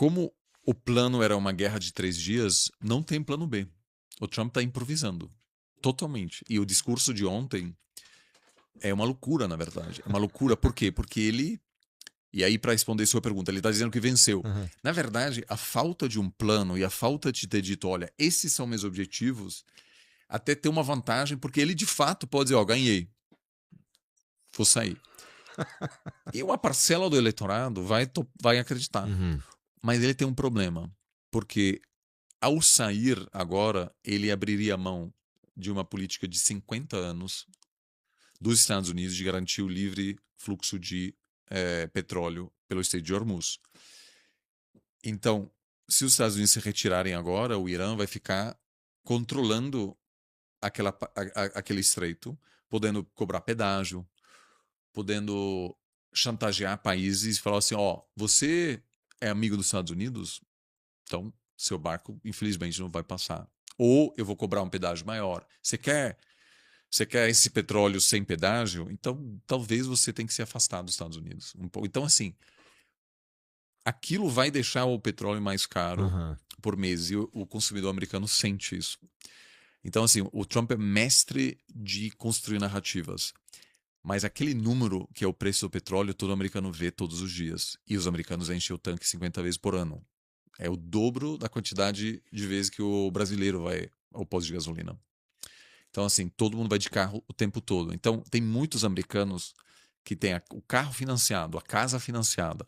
como o plano era uma guerra de 3 dias, não tem plano B. O Trump está improvisando. Totalmente. E o discurso de ontem é uma loucura, na verdade. É uma loucura. Por quê? Porque ele. E aí, para responder sua pergunta, ele está dizendo que venceu. Aham. Na verdade, a falta de um plano e a falta de ter dito, olha, esses são meus objetivos, até tem uma vantagem, porque ele de fato pode dizer, ó, ganhei, vou sair. E uma parcela do eleitorado vai acreditar. Uhum. Mas ele tem um problema, porque ao sair agora, ele abriria mão de uma política de 50 anos dos Estados Unidos de garantir o livre fluxo de petróleo pelo Estreito de Hormuz. Então, se os Estados Unidos se retirarem agora, o Irã vai ficar controlando aquele estreito, podendo cobrar pedágio, podendo chantagear países e falar assim: ó, você é amigo dos Estados Unidos? Então, seu barco, infelizmente, não vai passar. Ou eu vou cobrar um pedágio maior. Você quer esse petróleo sem pedágio? Então, talvez você tenha que se afastar dos Estados Unidos. Então, assim, aquilo vai deixar o petróleo mais caro Aham. por mês e o consumidor americano sente isso. Então, assim, o Trump é mestre de construir narrativas. Mas aquele número que é o preço do petróleo, todo americano vê todos os dias. E os americanos enchem o tanque 50 vezes por ano. É o dobro da quantidade de vezes que o brasileiro vai ao posto de gasolina. Então, assim, todo mundo vai de carro o tempo todo. Então, tem muitos americanos que têm o carro financiado, a casa financiada,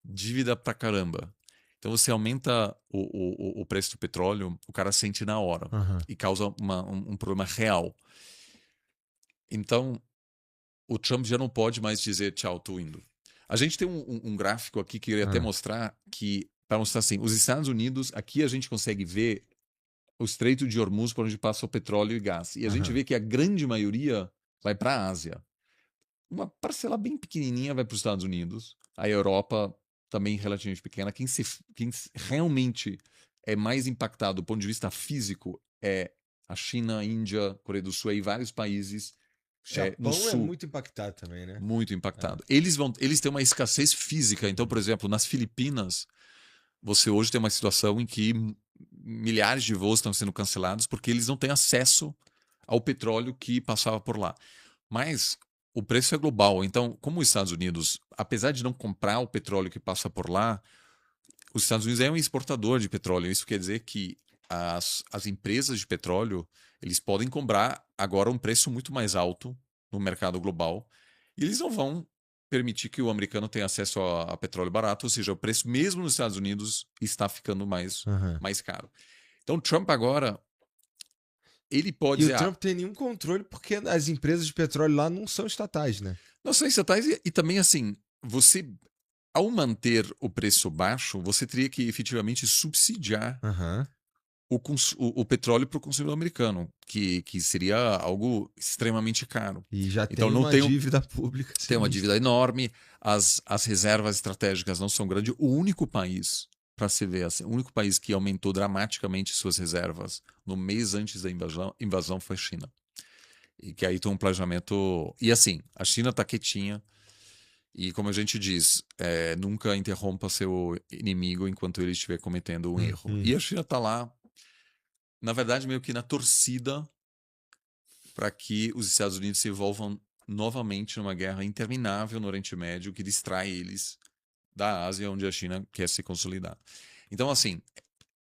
dívida pra caramba. Então, você aumenta o preço do petróleo, o cara sente na hora Aham. e causa um problema real. Então, o Trump já não pode mais dizer tchau, tô indo. A gente tem um gráfico aqui que eu ia até Ah. mostrar para mostrar assim, os Estados Unidos, aqui a gente consegue ver o Estreito de Hormuz por onde passa o petróleo e gás. E a gente Aham. vê que a grande maioria vai para a Ásia. Uma parcela bem pequenininha vai para os Estados Unidos. A Europa também relativamente pequena. Quem realmente é mais impactado do ponto de vista físico é a China, a Índia, Coreia do Sul e vários países no Japão é sul muito impactado também, né? muito impactado. Eles têm uma escassez física. Então, por exemplo, nas Filipinas, você hoje tem uma situação em que milhares de voos estão sendo cancelados porque eles não têm acesso ao petróleo que passava por lá. Mas o preço é global. Então, como os Estados Unidos, apesar de não comprar o petróleo que passa por lá, os Estados Unidos é um exportador de petróleo. Isso quer dizer que as empresas de petróleo eles podem cobrar agora um preço muito mais alto no mercado global e eles não vão permitir que o americano tenha acesso a petróleo barato, ou seja, o preço mesmo nos Estados Unidos está ficando mais, Aham. mais caro. Então, Trump agora, ele pode E o dizer, Trump tem nenhum controle porque as empresas de petróleo lá não são estatais, né? não sei se estatais e também assim, você, ao manter o preço baixo, você teria que efetivamente subsidiar Aham. o petróleo para o consumidor americano, que seria algo extremamente caro. E já Então tem não uma tem, dívida pública tem uma sinistra. dívida enorme, as reservas estratégicas não são grandes. O único país, para se ver assim, o único país que aumentou dramaticamente suas reservas no mês antes da invasão foi a China. E que aí tem um planejamento. E assim, a China está quietinha. E como a gente diz, nunca interrompa seu inimigo enquanto ele estiver cometendo um erro. Uhum. E a China está lá, na verdade, meio que na torcida para que os Estados Unidos se envolvam novamente numa guerra interminável no Oriente Médio que distrai eles da Ásia, onde a China quer se consolidar. Então, assim,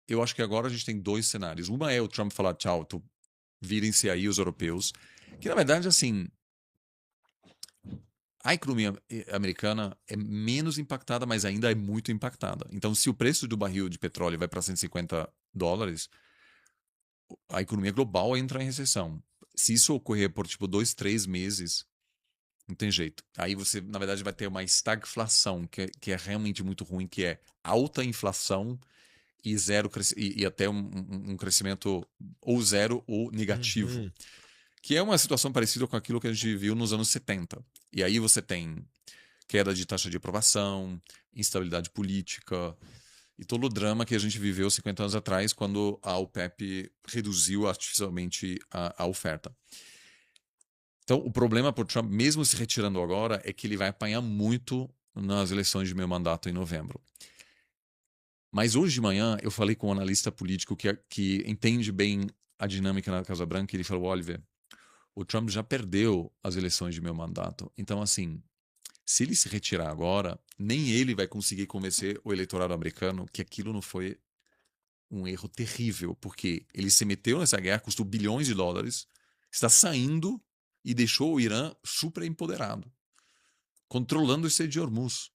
eu acho que agora a gente tem dois cenários. Uma é o Trump falar tchau, virem-se aí os europeus, que na verdade, assim, a economia americana é menos impactada, mas ainda é muito impactada. Então, se o preço do barril de petróleo vai para $150, a economia global entra em recessão. Se isso ocorrer por tipo 2, 3 meses, não tem jeito. Aí você, na verdade, vai ter uma estagflação, que é realmente muito ruim, que é alta inflação e zero e até um crescimento ou zero ou negativo. Uhum. Que é uma situação parecida com aquilo que a gente viu nos anos 70. E aí você tem queda de taxa de aprovação, instabilidade política e todo o drama que a gente viveu 50 anos atrás, quando a OPEP reduziu artificialmente a oferta. Então, o problema para o Trump, mesmo se retirando agora, é que ele vai apanhar muito nas eleições de meio mandato em novembro. Mas hoje de manhã eu falei com um analista político que entende bem a dinâmica na Casa Branca e ele falou, Oliver, o Trump já perdeu as eleições de meu mandato. Então, assim, se ele se retirar agora, nem ele vai conseguir convencer o eleitorado americano que aquilo não foi um erro terrível, porque ele se meteu nessa guerra, custou bilhões de dólares, está saindo e deixou o Irã super empoderado, controlando o Estreito de Hormuz,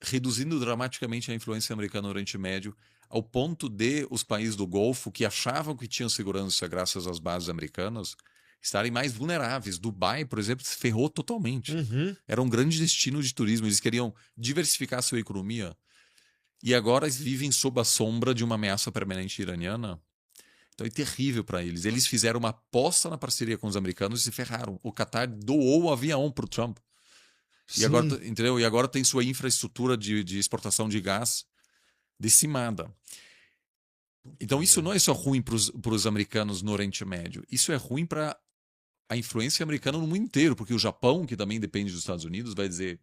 reduzindo dramaticamente a influência americana no Oriente Médio, ao ponto de os países do Golfo, que achavam que tinham segurança graças às bases americanas, estarem mais vulneráveis. Dubai, por exemplo, se ferrou totalmente. Uhum. Era um grande destino de turismo. Eles queriam diversificar sua economia e agora vivem sob a sombra de uma ameaça permanente iraniana. Então é terrível para eles. Eles fizeram uma aposta na parceria com os americanos e se ferraram. O Qatar doou o avião para o Trump. E agora, Sim. entendeu? E agora tem sua infraestrutura de exportação de gás decimada. Então isso não é só ruim para os americanos no Oriente Médio. Isso é ruim para a influência americana no mundo inteiro, porque o Japão, que também depende dos Estados Unidos, vai dizer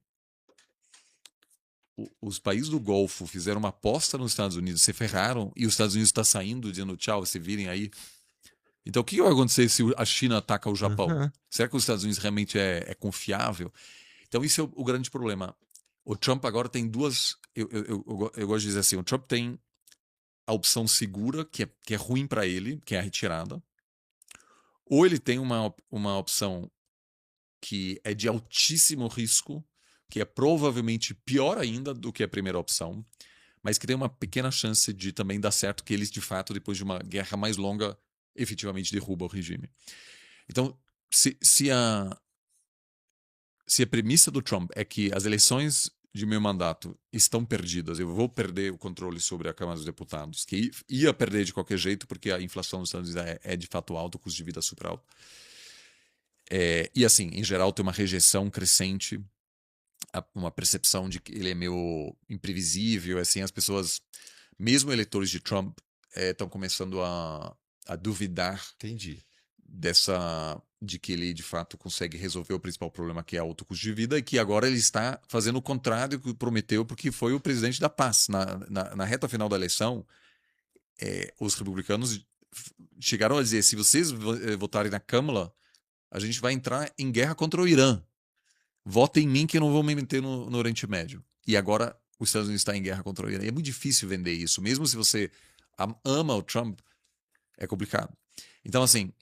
os países do Golfo fizeram uma aposta nos Estados Unidos, se ferraram, e os Estados Unidos está saindo, dizendo tchau, se virem aí. Então, o que vai acontecer se a China ataca o Japão? Uhum. Será que os Estados Unidos realmente é confiável? Então, isso é o grande problema. O Trump agora tem duas. Eu gosto de dizer assim: o Trump tem a opção segura, que é ruim para ele, que é a retirada, ou ele tem uma opção que é de altíssimo risco, que é provavelmente pior ainda do que a primeira opção, mas que tem uma pequena chance de também dar certo, que eles, de fato, depois de uma guerra mais longa, efetivamente derrubam o regime. Então, se a premissa do Trump é que as eleições de meu mandato estão perdidas, eu vou perder o controle sobre a Câmara dos Deputados, que ia perder de qualquer jeito, porque a inflação nos Estados Unidos é de fato alta, o custo de vida é super alto. E assim, em geral, tem uma rejeição crescente, uma percepção de que ele é meio imprevisível, assim, as pessoas, mesmo eleitores de Trump, estão começando a duvidar Entendi. de que ele de fato consegue resolver o principal problema, que é alto custo de vida, e que agora ele está fazendo o contrário do que prometeu, porque foi o presidente da paz. Na reta final da eleição, os republicanos chegaram a dizer: se vocês votarem na Câmara, a gente vai entrar em guerra contra o Irã. Votem em mim que eu não vou me meter no Oriente Médio. E agora os Estados Unidos estão em guerra contra o Irã. E é muito difícil vender isso. Mesmo se você ama o Trump, é complicado. Então, assim,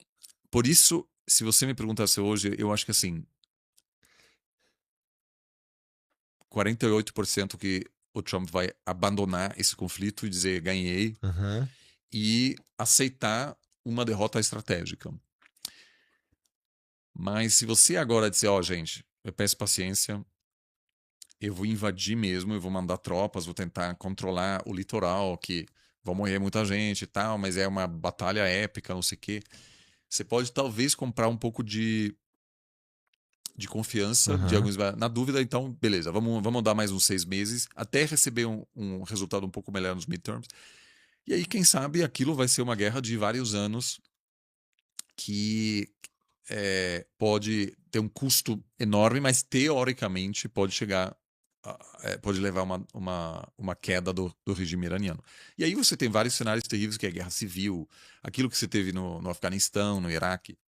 por isso, se você me perguntasse hoje, eu acho que assim, 48% que o Trump vai abandonar esse conflito e dizer ganhei Uhum. e aceitar uma derrota estratégica. Mas se você agora disser, ó, gente, eu peço paciência, eu vou invadir mesmo, eu vou mandar tropas, vou tentar controlar o litoral, que vai morrer muita gente e tal, mas é uma batalha épica, não sei o quê. Você pode talvez comprar um pouco de confiança de Uhum. alguns. Na dúvida, então, beleza, vamos dar mais uns 6 meses até receber um resultado um pouco melhor nos midterms. E aí, quem sabe, aquilo vai ser uma guerra de vários anos que pode ter um custo enorme, mas teoricamente pode chegar. Pode levar uma queda do regime iraniano. E aí você tem vários cenários terríveis, que é a guerra civil, aquilo que você teve no Afeganistão, no Iraque.